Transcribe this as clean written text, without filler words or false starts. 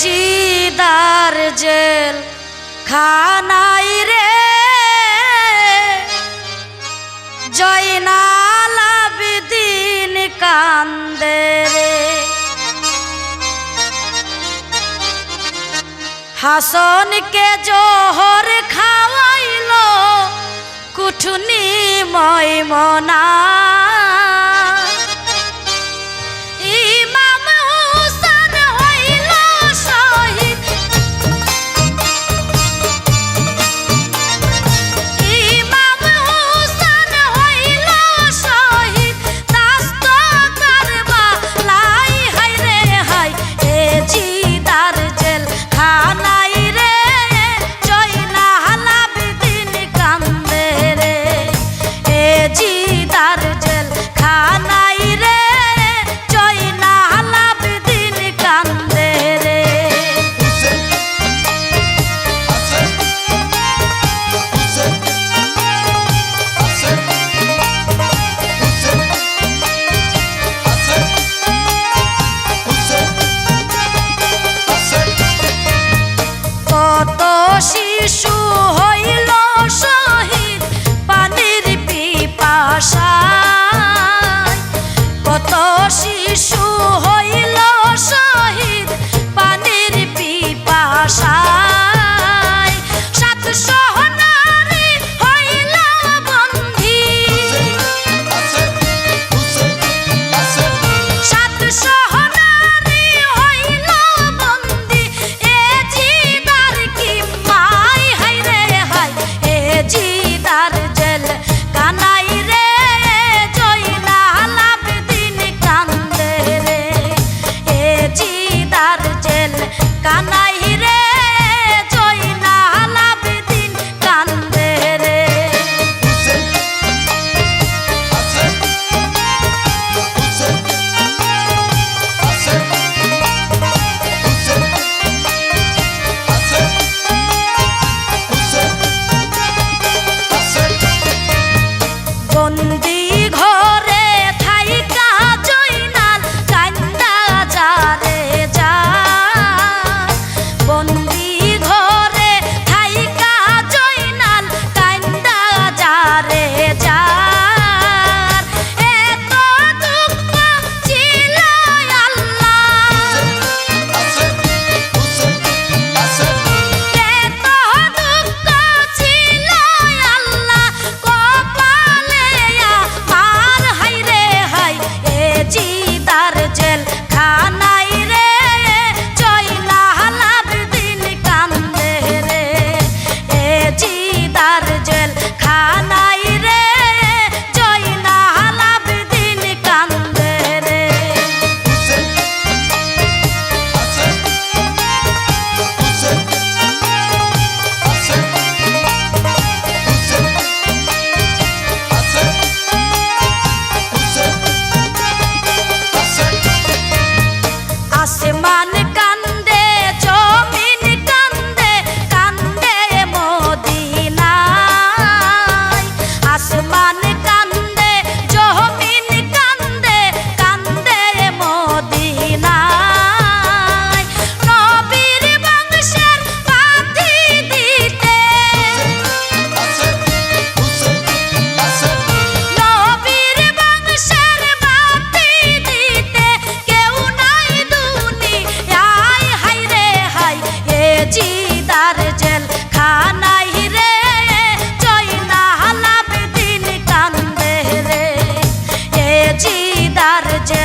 জিদার jail খানাই রে জয়নাল আবেদিন কান্দে রে। হাসনকে জোহর খাওয়াইলো কুঠুনি ময়মনা। শিশু হইল শহীদ পানির পিপাসায়, কত শিশু হইল শহীদ পানির পিপাসায়। 700 নারী হইল বন্দী, 700 নারী হইল বন্দী। এ জিদার কি মাই হাই রে হাই, এ জিদার জেল কানাই রে জয়নাল আবেদিন কান্দে রে। এ জিদার জেল কানাই রে জয়নাল আবেদিন কান্দে রে। বন্দি ঘরে থাইকা জয়নাল কান্দা যারে যায়, বন্দি ঘরে থাইকা জয়নাল কান্দা যারে যায়। এত দুঃখ ছিল আল্লাহ, এত দুঃখ ছিল আল্লাহ কপালে আমার হাই রে হাই। এ জিদার জেল খানাই রে জয়নাল আবেদিন কান্দে রে। এ জিদার জেল খানাই রে জয়নাল আবেদিন কান্দে রে। আসমান কান্দে জমিন কান্দে কান্দে মদিনায়, আসমান কান্দে জমিন কান্দে কান্দে মদিনায়। নবীর বংশের বাতি দিতে, নবীর বংশের বাতি দিতে কেউ নাই দুনিয়ায় হাই রে হাই। এ জিদার জেল খানাই রে জয়নাল আবেদিন কান্দে রে। এ জিদার জেল